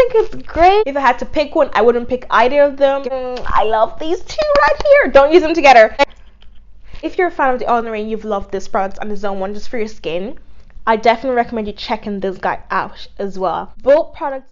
think it's great. If I had to pick one, I wouldn't pick either of them. I love these two right here. Don't use them together. If you're a fan of The Ordinary and you've loved this product and it's one just for your skin, I definitely recommend you checking this guy out as well. Both products.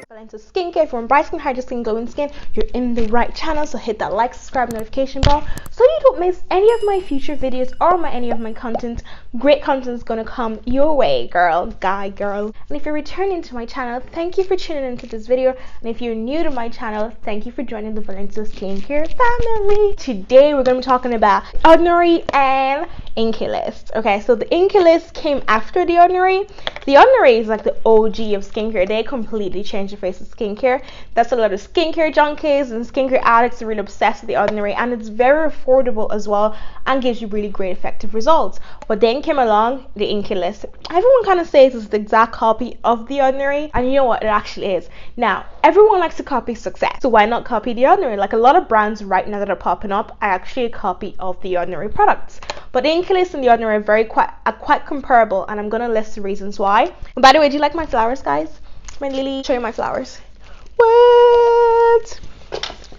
Valento skincare. If you want bright skin, hydrated skin, glowing skin, you're in the right channel. So hit that like, subscribe, notification bell so you don't miss any of my future videos or any of my content. Great content is gonna come your way, girl, guy, girl. And if you're returning to my channel, thank you for tuning into this video. And if you're new to my channel, thank you for joining the Valento skincare family. Today we're gonna be talking about Ordinary and Inkey list. Okay, so the Inkey list came after the Ordinary. The Ordinary is like the OG of skincare. They completely changed the face of skincare. That's a lot of skincare junkies and skincare addicts are really obsessed with the Ordinary, and it's very affordable as well and gives you really great effective results. But then came along the Inkey list. Everyone kind of says it's the exact copy of the Ordinary, and you know what, it actually is. Now everyone likes to copy success, so why not copy the Ordinary? Like a lot of brands right now that are popping up are actually a copy of the Ordinary products. But the Inkey list and the Ordinary are quite comparable, and I'm gonna list the reasons why. And by the way, do you like my flowers, guys? My lily, show you my flowers. What?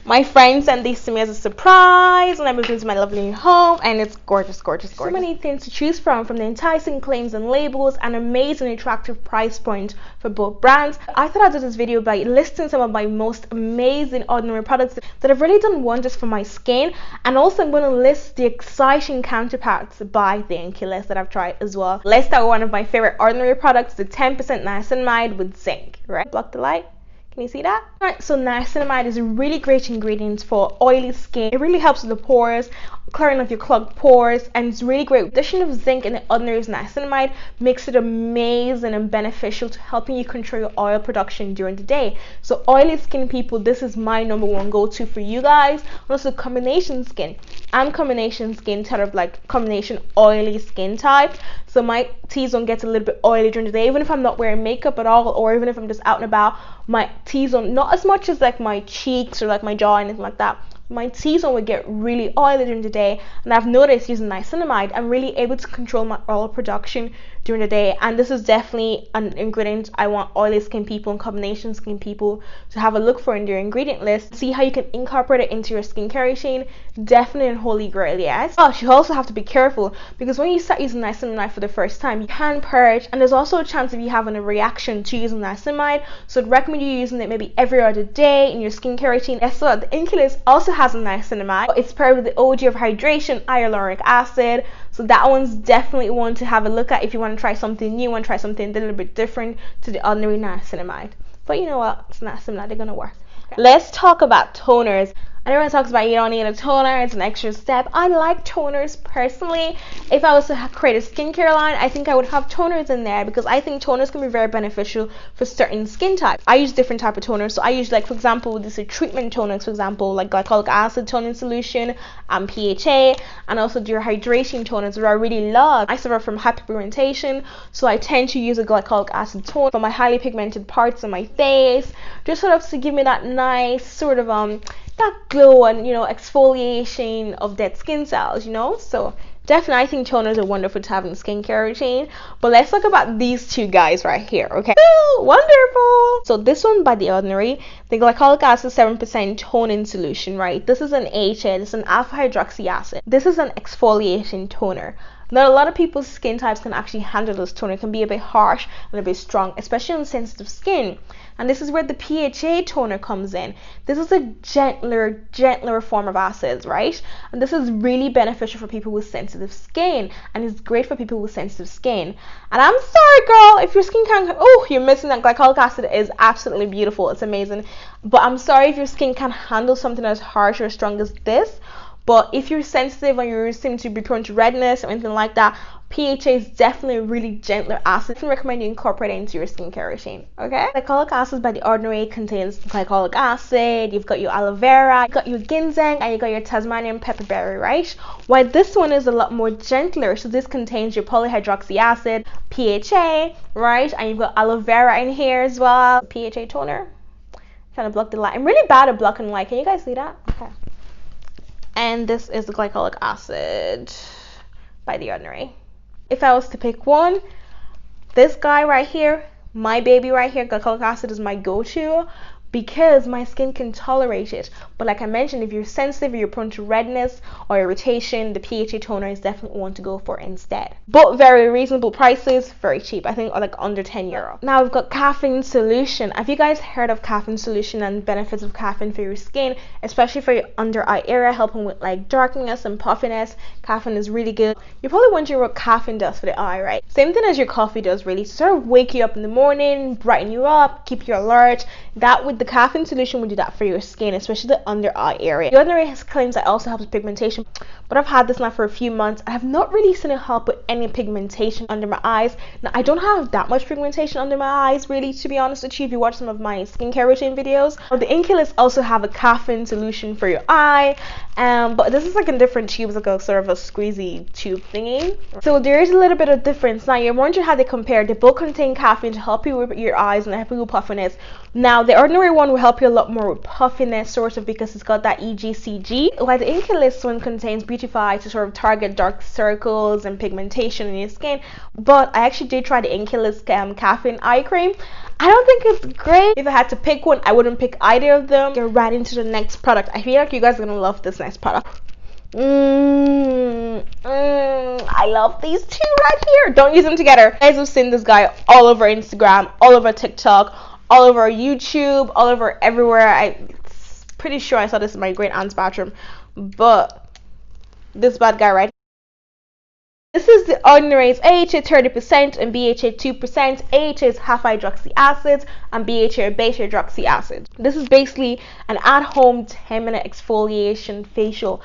My friend sent these to me as a surprise when I moved into my lovely new home, and it's gorgeous, gorgeous, gorgeous. So many things to choose from the enticing claims and labels, and amazing attractive price point for both brands. I thought I'd do this video by listing some of my most amazing Ordinary products that have really done wonders for my skin, and also I'm going to list the exciting counterparts by the Inkey list that I've tried as well. Let's start with one of my favorite Ordinary products, the 10% niacinamide with zinc. Right? Block the light. Can you see that? Alright, so niacinamide is a really great ingredient for oily skin. It really helps with the pores, clearing of your clogged pores, and it's really great. The addition of zinc in the Ordinary's niacinamide makes it amazing and beneficial to helping you control your oil production during the day. So oily skin people, this is my number one go-to for you guys. And also combination skin. I'm combination skin type of like combination oily skin type. So my T-zone gets a little bit oily during the day, even if I'm not wearing makeup at all, or even if I'm just out and about. My T-zone, not as much as like my cheeks or like my jaw or anything like that. My T-zone would get really oily during the day, and I've noticed using niacinamide, I'm really able to control my oil production during the day. And this is definitely an ingredient I want oily skin people and combination skin people to have a look for in their ingredient list. See how you can incorporate it into your skincare routine. Definitely a holy grail, yes. But you also have to be careful, because when you start using niacinamide for the first time, you can purge, and there's also a chance of you having a reaction to using niacinamide. So I'd recommend you using it maybe every other day in your skincare routine. Yes, so the Inkey list also has a niacinamide. It's paired with the OG of hydration, hyaluronic acid. So that one's definitely one to have a look at if you want to try something new and try something a little bit different to the Ordinary niacinamide. But you know what? It's niacinamide, they're gonna work. Okay. Let's talk about toners. Everyone talks about you don't need a toner, it's an extra step. I like toners personally. If I was to create a skincare line, I think I would have toners in there, because I think toners can be very beneficial for certain skin types. I use different type of toners. So I use, like, for example, these are treatment toners, for example, like Glycolic Acid toning solution, PHA, and also your hydration toners, which I really love. I suffer from hyperpigmentation, so I tend to use a Glycolic Acid tone for my highly pigmented parts of my face, just sort of to give me that nice sort of that glow and, you know, exfoliation of dead skin cells, you know. So definitely I think toners are wonderful to have in the skincare routine. But let's talk about these two guys right here. Okay, ooh, wonderful. So this one by the Ordinary, the Glycolic Acid 7% toning solution, right? This is an AHA, this is an alpha hydroxy acid. This is an exfoliating toner. Now, a lot of people's skin types can actually handle this toner. It can be a bit harsh and a bit strong, especially on sensitive skin. And this is where the PHA toner comes in. This is a gentler form of acids, right? And this is really beneficial for people with sensitive skin, and it's great for people with sensitive skin. And I'm sorry, girl, if your skin can't, oh, you're missing that. Glycolic acid is absolutely beautiful. It's amazing. But I'm sorry if your skin can't handle something as harsh or strong as this. But if you're sensitive and you seem to be prone to redness or anything like that, PHA is definitely a really gentler acid. I recommend you incorporate it into your skincare routine, okay? Glycolic acid by the Ordinary contains glycolic acid, you've got your aloe vera, you've got your ginseng, and you've got your Tasmanian pepperberry, right? While this one is a lot more gentler, so this contains your polyhydroxy acid, PHA, right? And you've got aloe vera in here as well. PHA toner. I'm trying to block the light. I'm really bad at blocking light. Can you guys see that? Okay. And this is the Glycolic Acid by the Ordinary. If I was to pick one, This guy right here, my baby right here, Glycolic Acid, is my go-to because my skin can tolerate it. But like I mentioned, if you're sensitive or you're prone to redness or irritation, the Pha Toner is definitely one to go for instead. But very reasonable prices, very cheap. I think like under €10. Now we've got Caffeine Solution. Have you guys heard of Caffeine Solution and benefits of caffeine for your skin, especially for your under eye area, helping with like darkness and puffiness? Caffeine is really good. You're probably wondering what caffeine does for the eye, right? Same thing as your coffee does, really. To sort of wake you up in the morning, brighten you up, keep you alert. That with the Caffeine Solution will do that for your skin, especially the under eye area. The Ordinary claims that also helps with pigmentation, but I've had this now for a few months. I have not really seen it help with any pigmentation under my eyes. Now I don't have that much pigmentation under my eyes, really, to be honest with you, if you watch some of my skincare routine videos. But the Inkey also have a Caffeine Solution for your eye, but this is like a different tube, like a sort of a squeezy tube thingy. So there is a little bit of difference. Now you're wondering how they compare. They both contain caffeine to help you with your eyes and help you with puffiness. Now the Ordinary one will help you a lot more with puffiness, sort of, because it's got that EGCG, while the Inkey one contains Beautify to sort of target dark circles and pigmentation in your skin. But I actually did try the Inkey caffeine eye cream. I don't think it's great. If I had to pick one, I wouldn't pick either of them. Get right into the next product. I feel like you guys are gonna love this next product. I love these two right here. Don't use them together. You guys have seen this guy all over Instagram, all over TikTok, all over YouTube, all over everywhere. I'm pretty sure I saw this in my great aunt's bathroom. But this bad guy right here. This is the Ordinary's AHA 30% and BHA 2%. AHA is half hydroxy acid and BHA beta hydroxy acid. This is basically an at-home 10-minute exfoliation facial.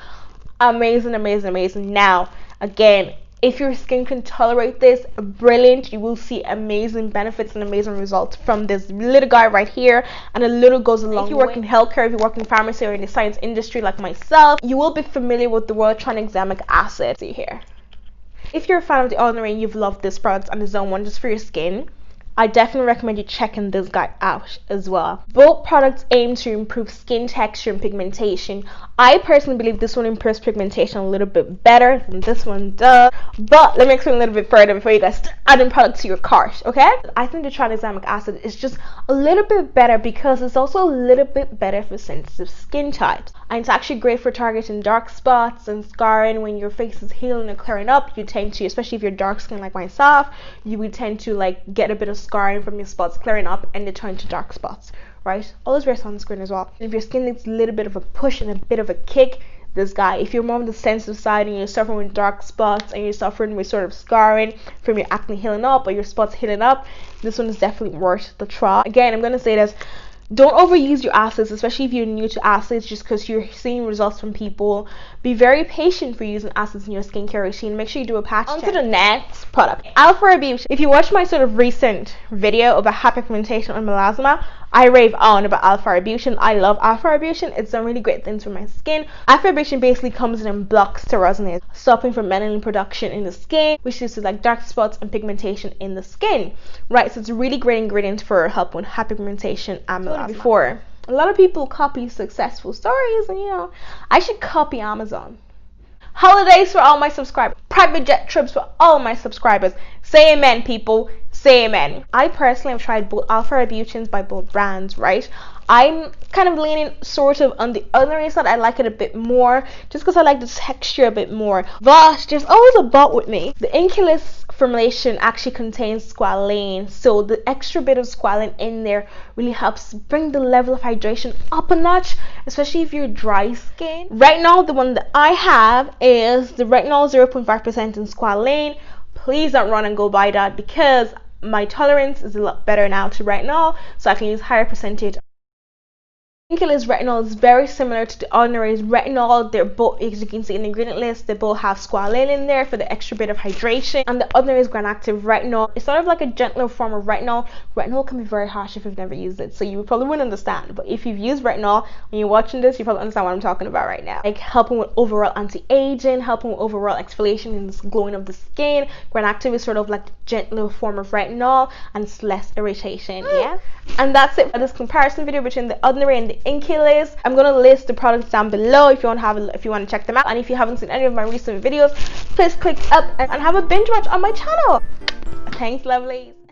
Amazing, amazing, amazing. Now, again, if your skin can tolerate this, brilliant. You will see amazing benefits and amazing results from this little guy right here, and a little goes a long way. If you work in healthcare, if you work in pharmacy or in the science industry like myself, you will be familiar with the word tranexamic acid. See here. If you're a fan of the Ordinary and you've loved this product and it's one just for your skin, I definitely recommend you checking this guy out as well. Both products aim to improve skin texture and pigmentation. I personally believe this one improves pigmentation a little bit better than this one does. But let me explain a little bit further before you guys start adding products to your cart, okay? I think the tranexamic acid is just a little bit better because it's also a little bit better for sensitive skin types. And it's actually great for targeting dark spots and scarring. When your face is healing and clearing up, you tend to, especially if you're dark skin like myself, you would tend to like get a bit of scarring from your spots clearing up and they turn to dark spots, right? Always wear sunscreen as well. If your skin needs a little bit of a push and a bit of a kick, this guy. If you're more on the sensitive side and you're suffering with dark spots and you're suffering with sort of scarring from your acne healing up or your spots healing up, this one is definitely worth the try. Again, I'm going to say this. Don't overuse your acids, especially if you're new to acids, just because you're seeing results from people. Be very patient for using acids in your skincare routine. Make sure you do a patch check. On to the next product, Alpha Arbutin. If you watch my sort of recent video about hyperpigmentation and melasma, I rave on about Alpha Arbutin. I love Alpha Arbutin. It's done really great things for my skin. Alpha Arbutin basically comes in and blocks tyrosinase, stopping from melanin production in the skin, which leads to like dark spots and pigmentation in the skin, right? So it's a really great ingredient for helping with hyperpigmentation and melasma. Before, a lot of people copy successful stories, and you know, I should copy Amazon. Holidays for all my subscribers, private jet trips for all my subscribers. Say amen, people. Say amen. I personally have tried both Alpha Arbutins by both brands, right? I'm kind of leaning sort of on the Ordinary side. I like it a bit more just because I like the texture a bit more. But there's always a but with me. The Inkey formulation actually contains squalane, so the extra bit of squalane in there really helps bring the level of hydration up a notch, especially if you're dry skin. Right now, the one that I have is the retinol 0.5% in squalane. Please don't run and go buy that because my tolerance is a lot better now to retinol, so I can use higher percentage. Inkey's retinol is very similar to the Ordinary's retinol. They're both, as you can see in the ingredient list, they both have squalane in there for the extra bit of hydration. And the Ordinary's gram-active retinol is sort of like a gentler form of retinol. Retinol can be very harsh if you've never used it, so you probably wouldn't understand. But if you've used retinol when you're watching this, you probably understand what I'm talking about right now. Like helping with overall anti-aging, helping with overall exfoliation and glowing of the skin. Gram-active is sort of like the gentler form of retinol and it's less irritation. Yeah. And that's it for this comparison video between the Ordinary and the Inkey list. I'm gonna list the products down below if you want to check them out. And if you haven't seen any of my recent videos, please click up and have a binge watch on my channel. Thanks, lovelies.